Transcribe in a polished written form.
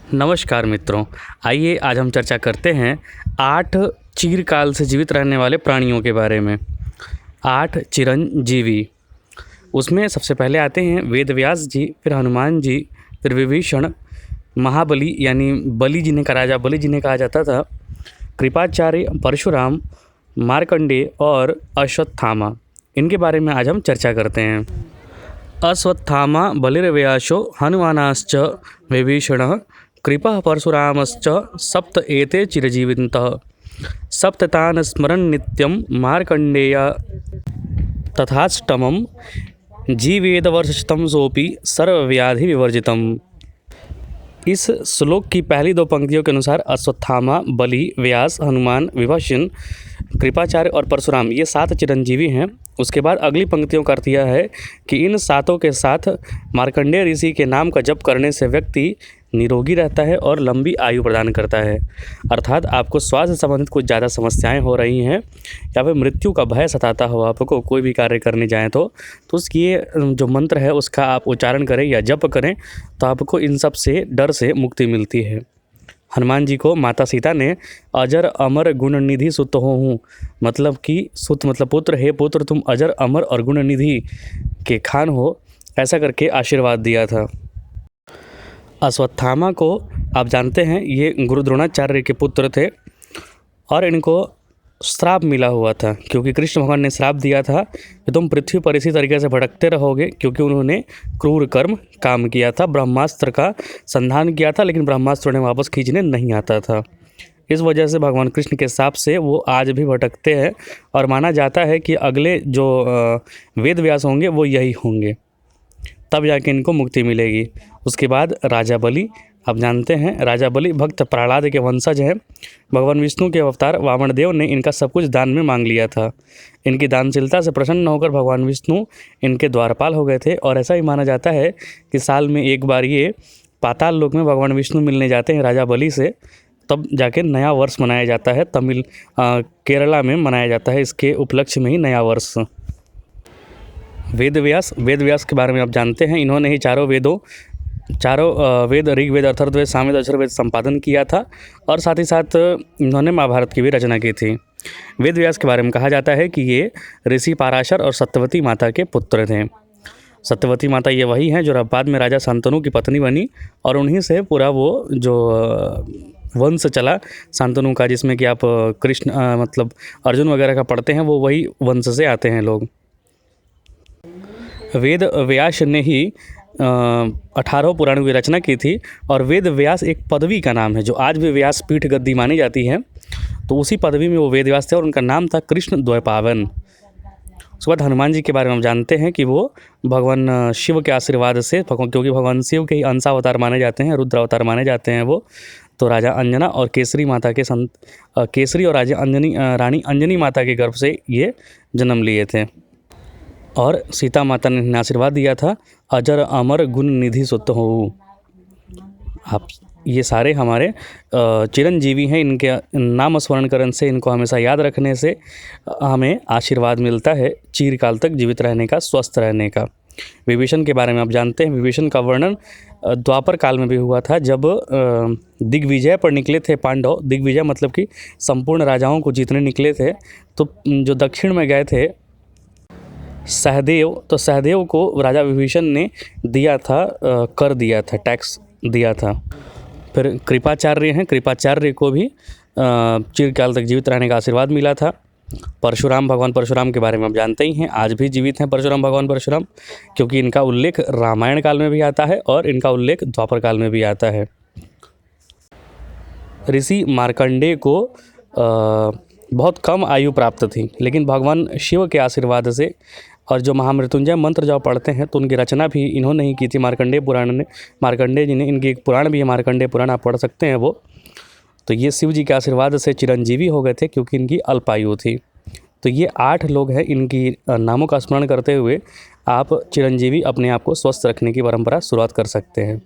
नमस्कार मित्रों, आइए आज हम चर्चा करते हैं 8 चिरकाल से जीवित रहने वाले प्राणियों के बारे में। 8 चिरंजीवी। उसमें सबसे पहले आते हैं वेदव्यास जी, फिर हनुमान जी, फिर विभीषण, महाबली यानी बलि जिन्हें राजा बलि जिन्हें कहा जाता था, कृपाचार्य, परशुराम, मार्कंडेय और अश्वत्थामा। इनके बारे में आज हम चर्चा करते हैं। अश्वत्थामा बलिर्व्यासो हनुमानाश्च विभीषणः कृपः परशुरामश्च सप्त एते चिरजीविनः सप्ततान् स्मरन् नित्यं मार्कण्डेय तथाष्टमं जीवेदवर्षशतं सोऽपि सर्वव्याधि विवर्जितम्। इस श्लोक की पहली 2 पंक्तियों के अनुसार अश्वत्थामा, बलि, व्यास, हनुमान, विभीषण, कृपाचार्य और परशुराम ये 7 चिरंजीवी हैं। उसके बाद अगली पंक्तियों का अर्थ यह है कि इन 7 के साथ मार्कंडेय ऋषि के नाम का जप करने से व्यक्ति निरोगी रहता है और लंबी आयु प्रदान करता है। अर्थात आपको स्वास्थ्य से संबंधित कुछ ज़्यादा समस्याएं हो रही हैं या फिर मृत्यु का भय सताता हो आपको कोई भी कार्य करने जाएँ तो उसकी ये जो मंत्र है उसका आप उच्चारण करें या जप करें तो आपको इन सब से डर से मुक्ति मिलती है। हनुमान जी को माता सीता ने अजर अमर गुण निधि सुत हो हूँ, मतलब कि सुत मतलब पुत्र, हे पुत्र तुम अजर अमर और गुण निधि के खान हो, ऐसा करके आशीर्वाद दिया था। अश्वत्थामा को आप जानते हैं ये गुरु द्रोणाचार्य के पुत्र थे और इनको श्राप मिला हुआ था क्योंकि कृष्ण भगवान ने श्राप दिया था कि तुम पृथ्वी पर इसी तरीके से भटकते रहोगे, क्योंकि उन्होंने क्रूर कर्म काम किया था, ब्रह्मास्त्र का संधान किया था लेकिन ब्रह्मास्त्र उन्हें वापस खींचने नहीं आता था। इस वजह से भगवान कृष्ण के शाप से वो आज भी भटकते हैं और माना जाता है कि अगले जो वेद व्यास होंगे वो यही होंगे, तब जाके इनको मुक्ति मिलेगी। उसके बाद राजा बलि, आप जानते हैं राजा बलि भक्त प्रहलाद के वंशज हैं। भगवान विष्णु के अवतार वामन देव ने इनका सब कुछ दान में मांग लिया था। इनकी दानशीलता से प्रसन्न होकर भगवान विष्णु इनके द्वारपाल हो गए थे और ऐसा ही माना जाता है कि साल में एक बार ये पाताल लोक में भगवान विष्णु मिलने जाते हैं राजा बलि से, तब जाके नया वर्ष मनाया जाता है। केरला में मनाया जाता है, इसके उपलक्ष्य में ही नया वर्ष। वेदव्यास के बारे में आप जानते हैं, इन्होंने ही चारों वेद ऋग्वेद, अथर्ववेद, सामवेद, अथर्ववेद संपादन किया था और साथ ही साथ इन्होंने महाभारत की भी रचना की थी। वेदव्यास के बारे में कहा जाता है कि ये ऋषि पाराशर और सत्यवती माता के पुत्र थे। सत्यवती माता ये वही हैं जो बाद में राजा शांतनु की पत्नी बनी और उन्हीं से पूरा वो जो वंश चला शांतनु का, जिसमें कि आप कृष्ण मतलब अर्जुन वगैरह का पढ़ते हैं, वो वही वंश से आते हैं लोग। वेद व्यास ने ही 18 पुराणों की रचना की थी और वेद व्यास एक पदवी का नाम है जो आज भी व्यास पीठ गद्दी मानी जाती है, तो उसी पदवी में वो वेद व्यास थे और उनका नाम था कृष्ण द्वैपावन। उसके बाद हनुमान जी के बारे में हम जानते हैं कि वो भगवान शिव के आशीर्वाद से, क्योंकि भगवान शिव के ही अंशावतार माने जाते हैं, रुद्र अवतार माने जाते हैं वो, तो राजा अंजना और केसरी माता के केसरी और राजा रानी अंजनी माता के गर्भ से ये जन्म लिए थे और सीता माता ने इन्हें आशीर्वाद दिया था, अजर अमर गुण निधि सुत हो। आप ये सारे हमारे चिरंजीवी हैं, इनके नाम स्मरण करने से, इनको हमेशा याद रखने से हमें आशीर्वाद मिलता है चिरकाल तक जीवित रहने का, स्वस्थ रहने का। विभीषण के बारे में आप जानते हैं, विभीषण का वर्णन द्वापर काल में भी हुआ था जब दिग्विजय पर निकले थे पांडव। दिग्विजय मतलब कि संपूर्ण राजाओं को जीतने निकले थे, तो जो दक्षिण में गए थे सहदेव, तो सहदेव को राजा विभीषण ने दिया था, कर दिया था, टैक्स दिया था। फिर कृपाचार्य हैं, कृपाचार्य को भी चिरकाल तक जीवित रहने का आशीर्वाद मिला था। परशुराम, भगवान परशुराम के बारे में आप जानते ही हैं, आज भी जीवित हैं भगवान परशुराम, क्योंकि इनका उल्लेख रामायण काल में भी आता है और इनका उल्लेख द्वापर काल में भी आता है। ऋषि मार्कंडेय को बहुत कम आयु प्राप्त थी, लेकिन भगवान शिव के आशीर्वाद से और जो महामृत्युंजय मंत्र जब पढ़ते हैं तो उनकी रचना भी इन्होंने ही की थी, मार्कंडेय पुराण ने, मार्कंडेय जी ने। इनकी एक पुराण भी है, मार्कंडेय पुराण, आप पढ़ सकते हैं वो। तो ये शिव जी के आशीर्वाद से चिरंजीवी हो गए थे क्योंकि इनकी अल्पायु थी। तो ये 8 लोग हैं, इनकी नामों का स्मरण करते हुए आप चिरंजीवी अपने आप को स्वस्थ रखने की परंपरा शुरुआत कर सकते हैं।